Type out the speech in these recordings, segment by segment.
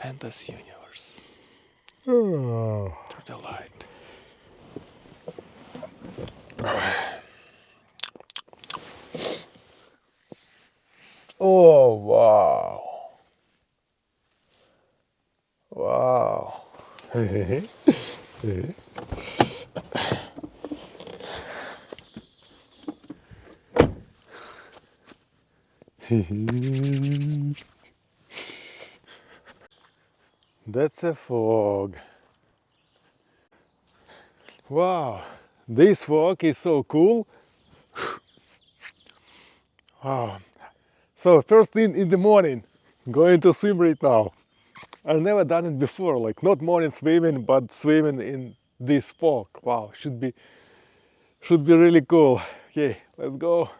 endless universe Oh, through the light. oh wow. Wow. That's a fog. Wow, this fog is so cool. Wow. So first thing in the morning, going to swim right now. I've never done it before, like not morning swimming, but swimming in this fog. Wow, should be really cool. Okay, let's go.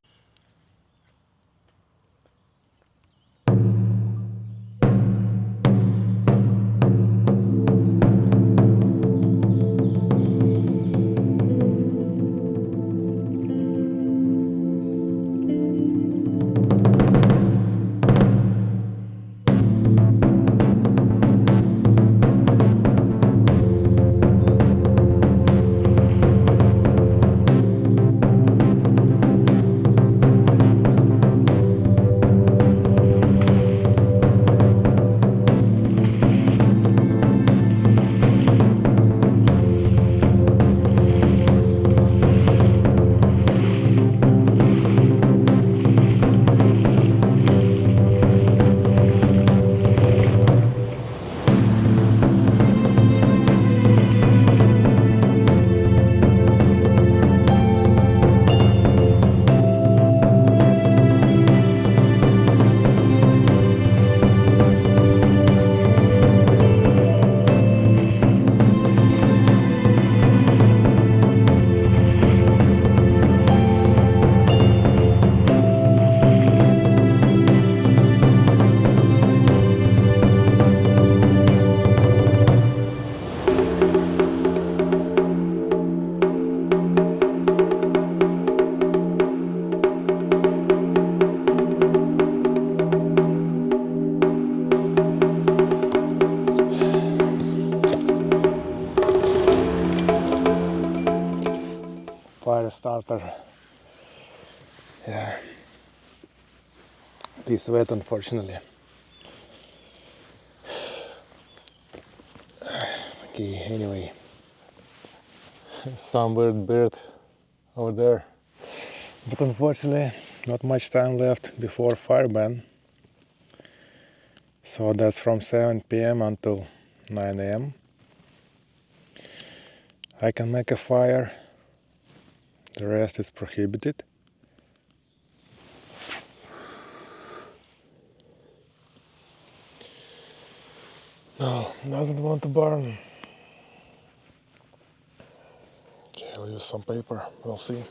Fire starter. Yeah, this wet unfortunately. Okay, anyway, some weird bird over there. But unfortunately, not much time left before fire ban. So that's from 7 p.m. until 9 a.m. I can make a fire, the rest is prohibited. No, doesn't want to burn. Okay, I'll use some paper, we'll see.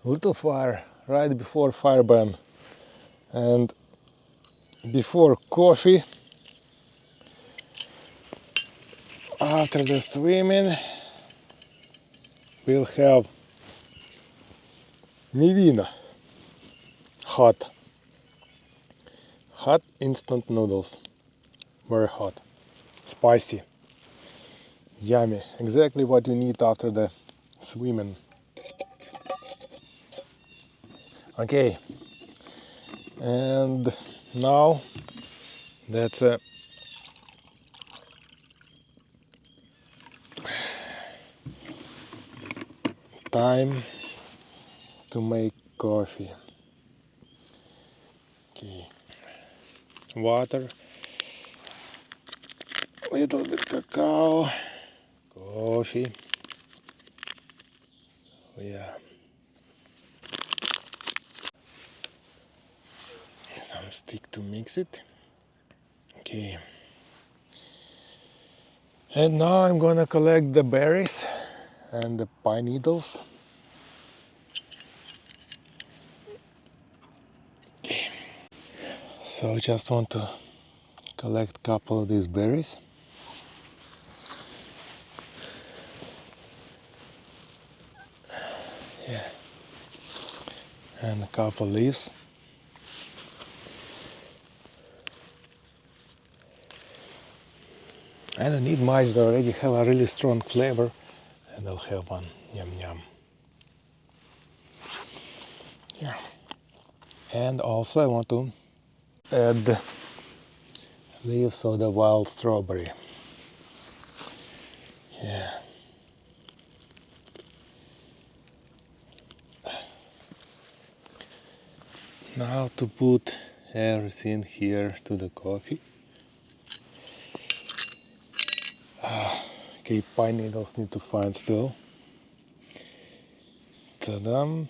Little fire right before fire ban and before coffee. After the swimming we'll have mivina, hot instant noodles, very hot, spicy, yummy, exactly what you need after the swimming. Okay, and now that's a time to make coffee. Okay, water, little bit cacao, coffee. Yeah. some stick to mix it. Okay. And now I'm gonna collect the berries and the pine needles. Okay. So I just want to collect a couple of these berries. Yeah. And a couple leaves. I don't need much, they already have a really strong flavor, and I'll have one. Yum yum. Yeah. And also I want to add leaves of the wild strawberry. Yeah. Now to put everything here to the coffee. Okay, pine needles need to find still. Ta-dam,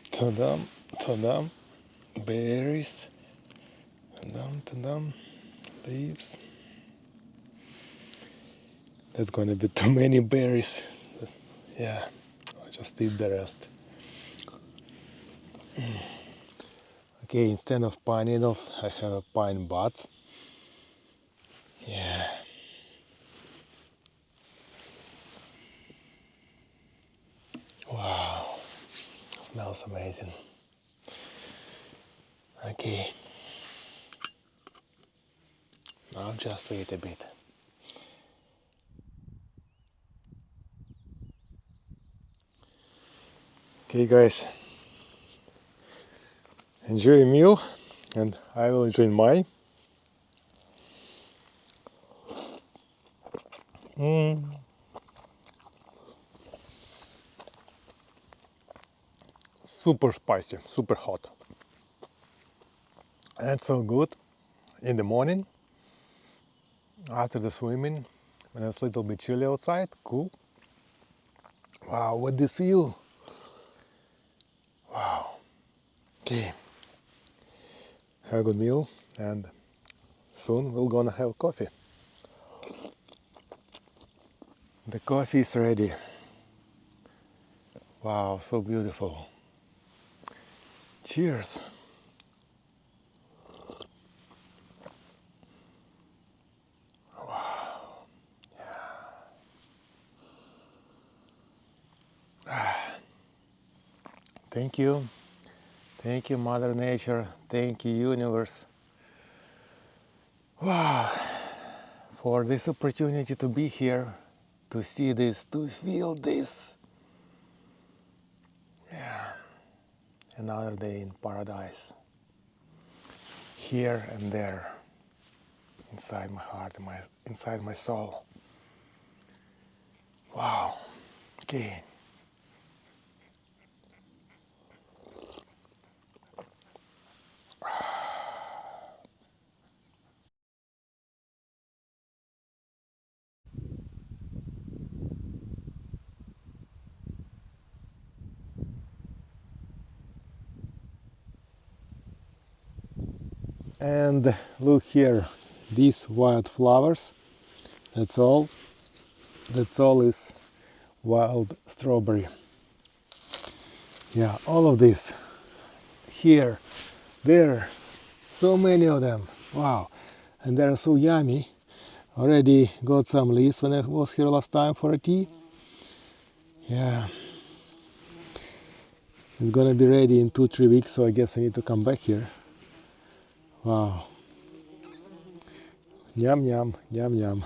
ta-dam, ta-dam. Berries. Ta-dam, ta-dam. Leaves. There's gonna be too many berries. Yeah, I'll just eat the rest. Okay, instead of pine needles, I have a pine buds. Yeah. Wow, smells amazing. Okay, now just wait a bit. Okay, guys, enjoy your meal, and I will enjoy mine. Super spicy, super hot, and so good in the morning after the swimming when it's a little bit chilly outside. Cool. Wow, what this view! Wow. Okay, have a good meal, and soon we're gonna have coffee. The coffee is ready. Wow, so beautiful. Cheers. Thank you. Thank you, Mother Nature. Thank you, Universe. Wow, for this opportunity to be here, to see this, to feel this. Yeah, another day in paradise. Here and there, inside my heart, inside my soul. Wow. Okay. And look here, these wild flowers. That's all. That's all is wild strawberry. Yeah, all of this. Here, there, so many of them. Wow. And they're so yummy. Already got some leaves when I was here last time for a tea. Yeah. It's gonna be ready in 2-3 weeks, so I guess I need to come back here. Wow. Yum yum, yum yum.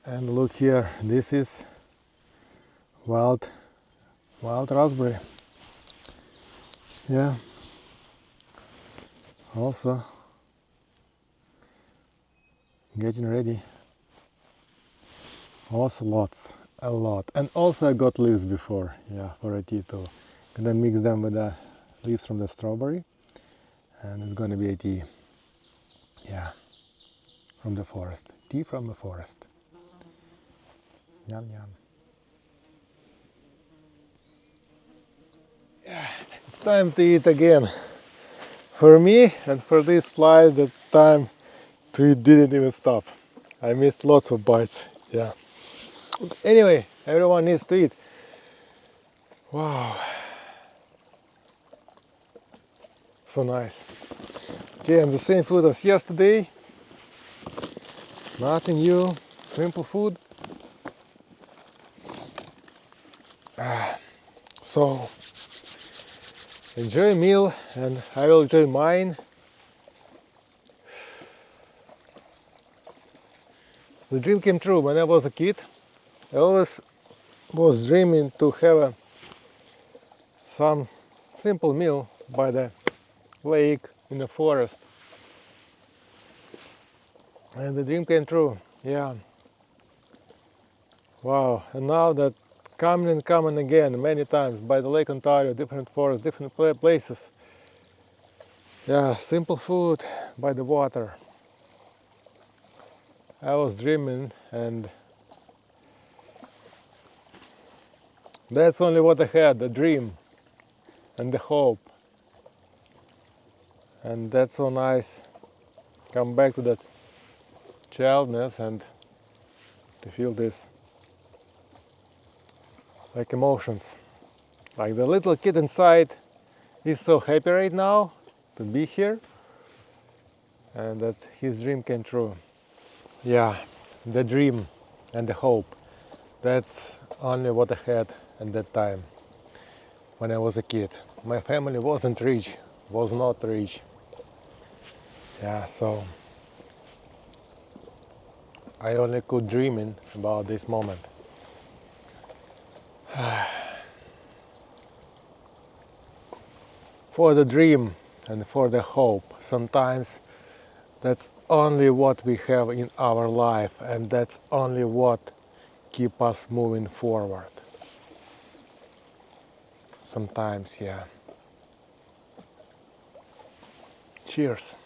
And look here, this is wild raspberry. Yeah. Also getting ready. Also a lot. And also I got leaves before, yeah, for a tea too. Gonna mix them with the leaves from the strawberry, and it's gonna be a tea. Yeah, from the forest. Tea from the forest. Yum yum. It's time to eat again. For me and for these flies, the time to eat didn't even stop. I missed lots of bites. Yeah. Anyway, everyone needs to eat. Wow. So nice. Okay, and the same food as yesterday. Nothing new. Simple food. So enjoy a meal and I will enjoy mine. The dream came true when I was a kid. I always was dreaming to have some simple meal by the lake in the forest. And the dream came true. Yeah. Wow. And now that coming again many times by the Lake Ontario, different forests, different places. Yeah, simple food by the water. I was dreaming, and that's only what I had, the dream and the hope. And that's so nice. Come back to that childness and to feel this like emotions. Like the little kid inside is so happy right now to be here and that his dream came true. Yeah, the dream and the hope. That's only what I had at that time when I was a kid. My family wasn't rich, was not rich. Yeah, so I only could dreaming about this moment. For the dream and for the hope, sometimes that's only what we have in our life, and that's only what keep us moving forward. Sometimes, yeah. Cheers.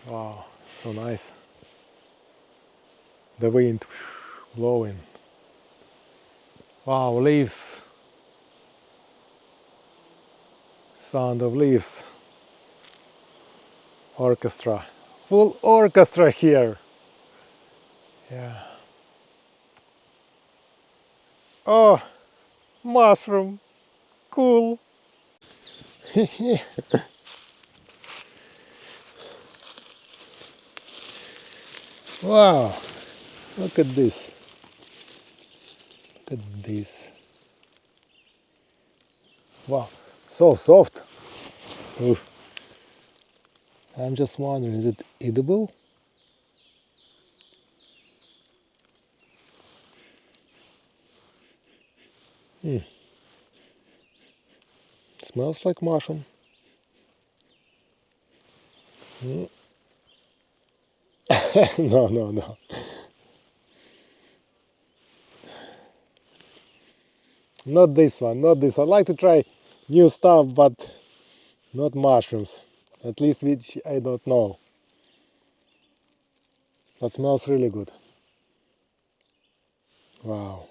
Wow, so nice. The wind blowing. Wow, leaves. Sound of leaves. Orchestra. Full orchestra here. Yeah. Oh, mushroom. Cool. Wow. Look at this. Look at this. Wow. So soft. Ooh. I'm just wondering, is it edible? Smells like mushroom. No, no, no. Not this one, not this. I like to try new stuff, but not mushrooms. At least which I don't know. That smells really good. Wow.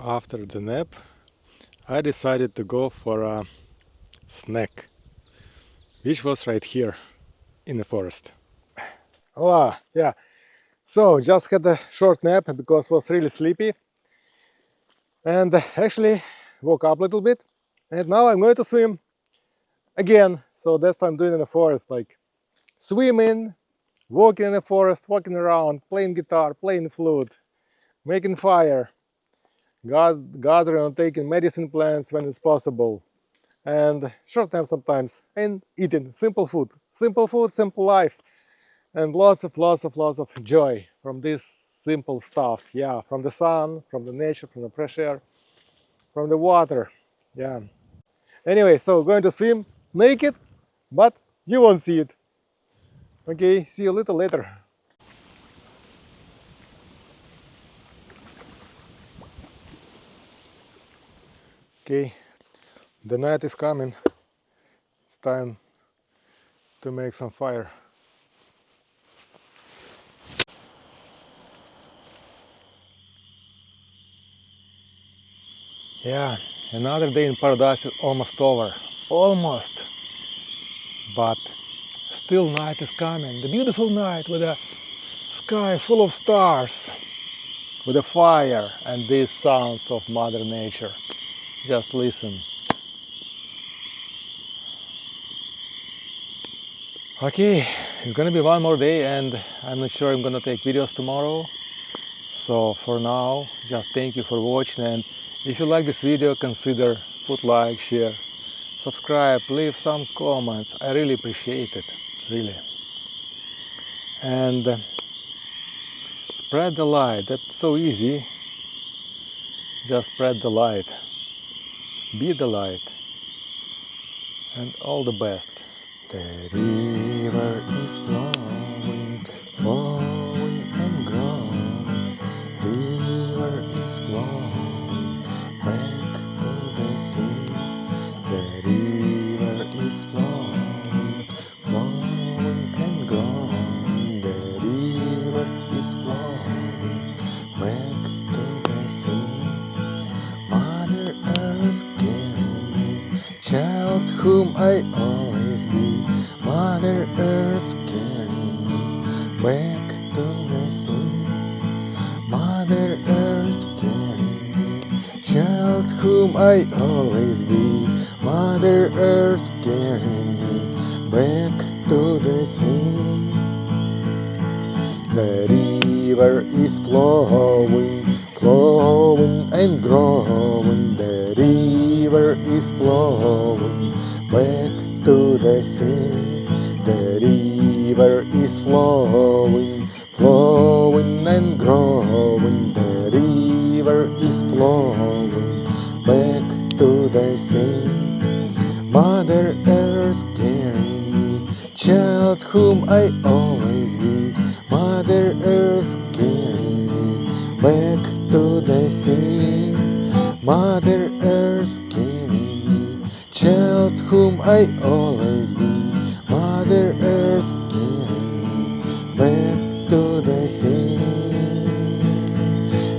After the nap, I decided to go for a snack, which was right here in the forest. Hola, yeah. So just had a short nap because was really sleepy, and actually woke up a little bit, and now I'm going to swim again. So that's what I'm doing in the forest, like swimming, walking in the forest, walking around, playing guitar, playing flute, making fire, gathering and taking medicine plants when it's possible, and short nap sometimes, and eating simple food, simple life, and lots of joy from this simple stuff. Yeah, from the sun, from the nature, from the fresh air, from the water. Yeah. Anyway, so going to swim naked, but you won't see it. Okay, see you a little later. Okay, the night is coming. It's time to make some fire. Yeah, another day in paradise is almost over. Almost. But still night is coming. The beautiful night with a sky full of stars, with a fire and these sounds of Mother Nature. Just listen. Okay, it's gonna be one more day and I'm not sure I'm gonna take videos tomorrow. So for now, just thank you for watching, and if you like this video, consider put like, share, subscribe, leave some comments. I really appreciate it, really. And spread the light. That's so easy. Just spread the light. Be the light. And all the best. The river is flowing, flowing and growing. River is flowing back to the sea. The river is flowing, flowing and growing. The river is flowing back to the sea. Mother Earth carrying me, child whom I always be. Mother Earth carrying me back to the sea. Mother Earth carrying me, child whom I always be. Mother Earth carrying me back to the sea. The river is flowing, flowing and growing. The river is flowing back to the sea. The river is flowing, flowing and growing. The river is flowing back to the sea. Mother Earth carrying me, child whom I always be. Mother Earth carrying me back to the sea. Mother Earth carrying me, child whom I always be. Mother Earth carrying me back to the sea.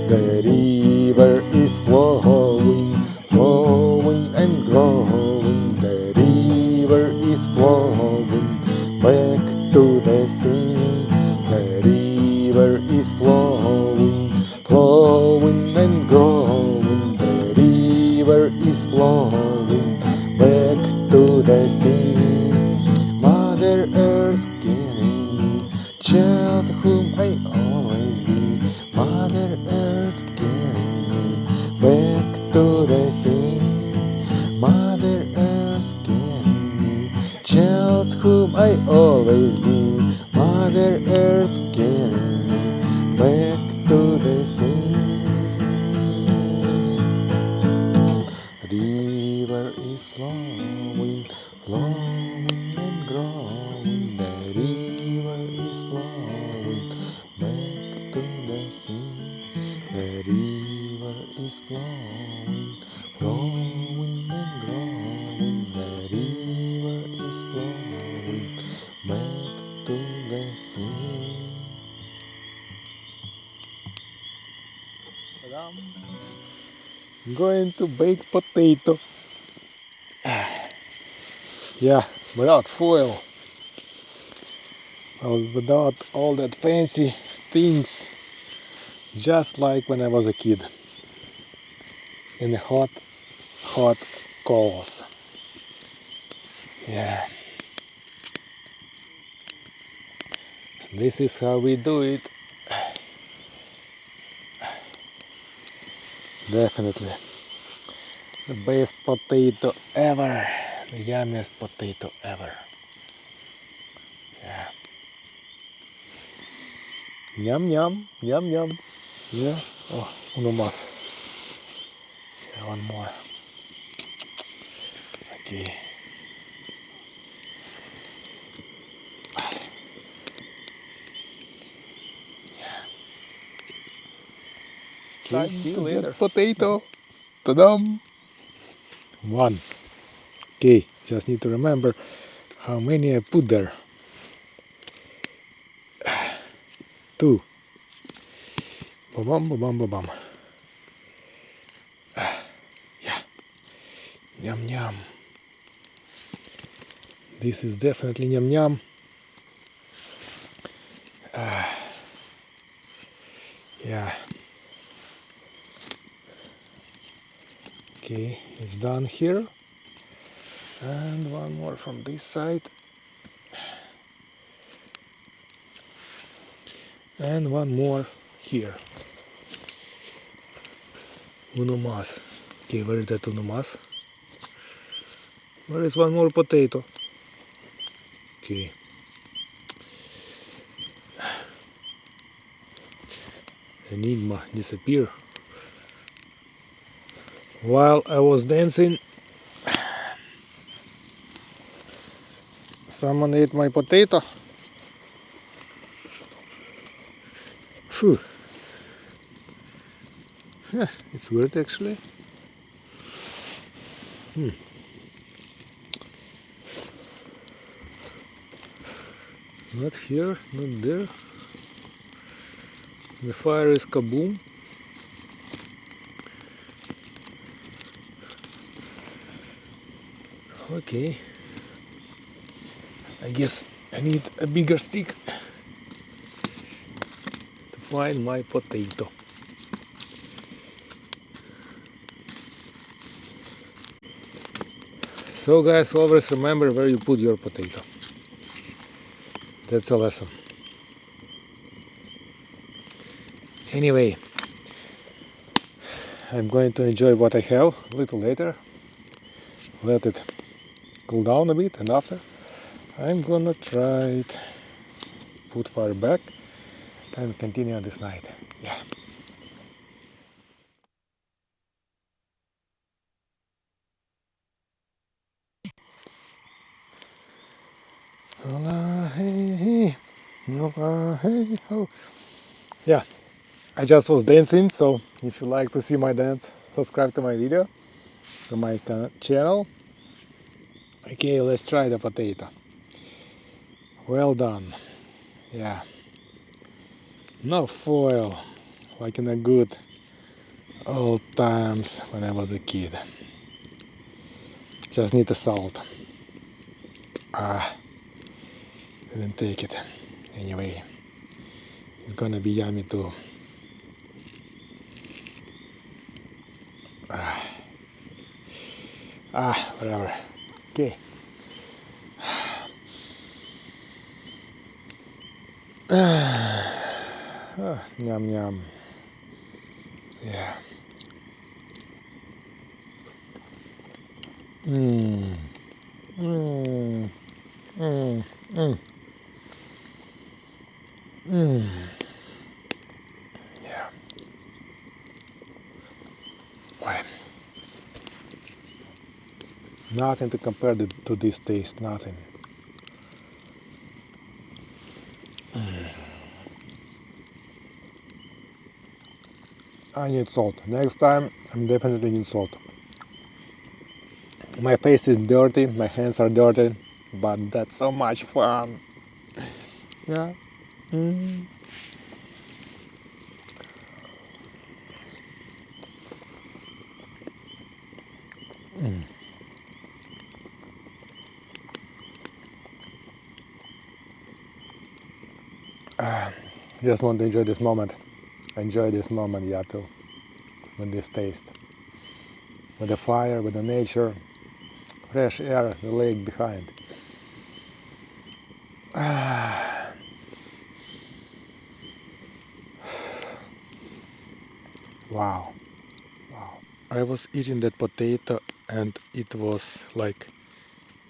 The river is flowing, flowing and growing. The river is flowing back to the sea. The river is flowing, flowing and growing. The river is flowing back to the sea. Mother Earth carrying me, child whom I always be. Mother Earth carrying me back to the sea. Mother Earth carrying me, child whom I always be. Mother Earth carrying me back to the sea. River is flowing, flowing and growing. The river is flowing back to the sea. The river is flowing, flowing and growing. The river is flowing back to the sea. Ta-dam. going to bake potato. Yeah, without foil, well, without all that fancy things, just like when I was a kid in the hot coals. Yeah, this is how we do it. Definitely the best potato ever, the yummiest potato ever. Yeah. Yum yum, yum yum. Yeah. Oh, uno más. Yeah, one more. Okay. Okay, see you later. Potato. Ta-dam. One. Okay, just need to remember how many I put there. Two. Ba-bum, ba-bum, ba-bum. Yeah. Yum yum. This is definitely yum yum. Yeah. Okay, it's done here. And one more from this side. And one more here. Uno más. Okay, where is that uno más? Where is one more potato? Okay. Enigma disappear. While I was dancing, someone ate my potato. Phew. Yeah, it's weird actually. Not here, not there. The fire is kaboom. Okay. I guess I need a bigger stick to find my potato. So guys, always remember where you put your potato. That's a lesson. Anyway, I'm going to enjoy what I have a little later. Let it cool down a bit, and after I'm gonna try it, put fire back and continue on this night. Yeah. Hola, hey, hey. Hola, hey, ho. Yeah, I just was dancing, so if you like to see my dance, subscribe to my video, to my channel. Okay, let's try the potato. Well done. Yeah. No foil, like in the good old times when I was a kid. Just need the salt. Didn't take it. Anyway, it's gonna be yummy too. Whatever. Okay. Yum yum. Yeah. Mmm. Mmm. Mmm. Mmm. Mmm. Yeah. Well, nothing to compare to this taste. Nothing. I need salt. Next time, I'm definitely need salt. My face is dirty. My hands are dirty. But that's so much fun. Yeah. Mm. Just want to enjoy this moment. Enjoy this moment, yeah, too. With this taste. With the fire, with the nature, fresh air, the lake behind. Wow. Wow. I was eating that potato and it was like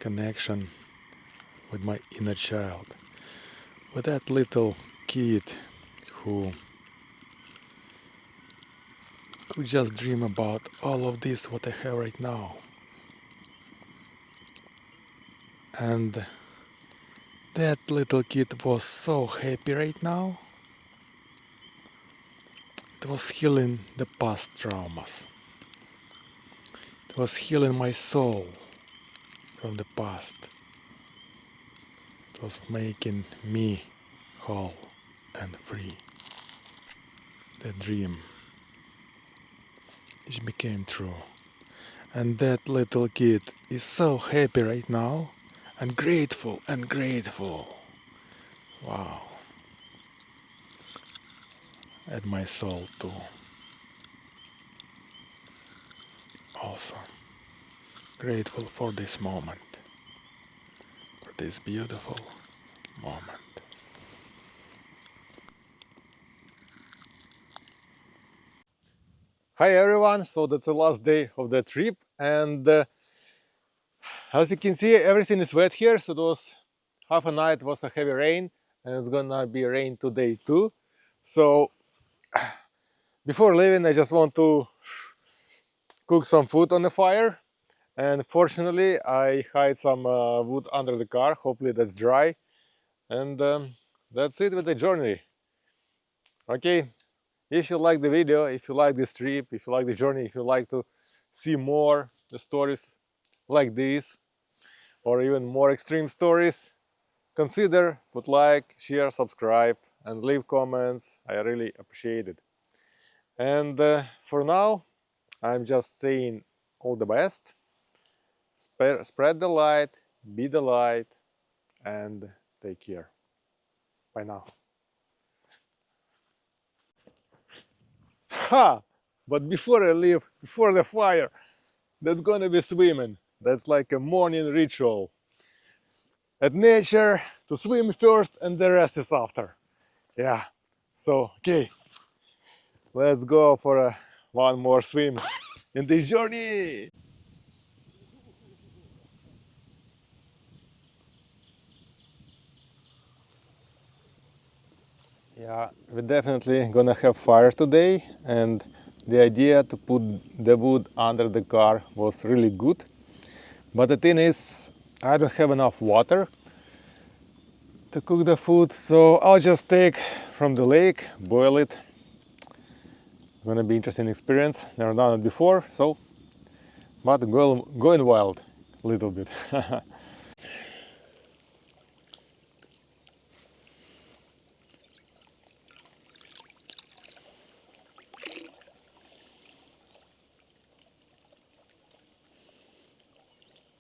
connection with my inner child. With that little kid who could just dream about all of this what I have right now. And that little kid was so happy right now. It was healing the past traumas. It was healing my soul from the past. It was making me whole and free. The dream, it became true. And that little kid is so happy right now and grateful and grateful. Wow. And my soul too. Also grateful for this moment. For this beautiful moment. Hi everyone, so that's the last day of the trip and as you can see everything is wet here, so it was half a night was a heavy rain and it's gonna be rain today too. So before leaving I just want to cook some food on the fire and fortunately I hide some wood under the car, hopefully that's dry and that's it with the journey. Okay, if you like the video, if you like this trip, if you like the journey, if you like to see more the stories like this or even more extreme stories, consider put like, share, subscribe and leave comments. I really appreciate it. And for now I'm just saying all the best. Spread the light, be the light, and take care. Bye now. Ha! But before I leave, before the fire, that's gonna be swimming. That's like a morning ritual. At nature, to swim first and the rest is after. Yeah. So, okay, let's go for one more swim in this journey. Yeah, we're definitely gonna have fire today, and the idea to put the wood under the car was really good. But the thing is, I don't have enough water to cook the food, so I'll just take from the lake, boil it. It's gonna be interesting experience. Never done it before, so but going wild a little bit.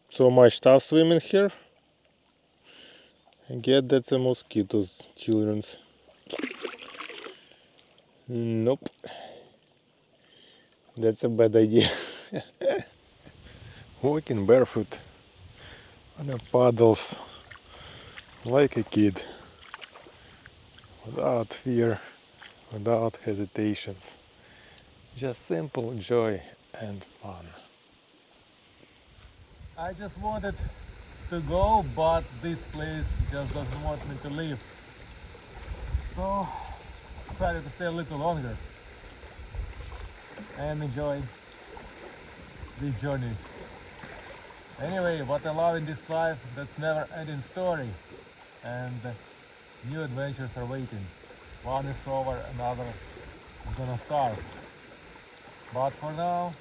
So much stuff swimming here. I get that's the mosquitoes, children's. Nope, that's a bad idea. Walking barefoot on the puddles like a kid, without fear, without hesitations. Just simple joy and fun. I just wanted to go, but this place just doesn't want me to leave. So decided to stay a little longer and enjoy this journey. Anyway, what I love in this life, that's never ending story. And new adventures are waiting. One is over, another is gonna start. But for now,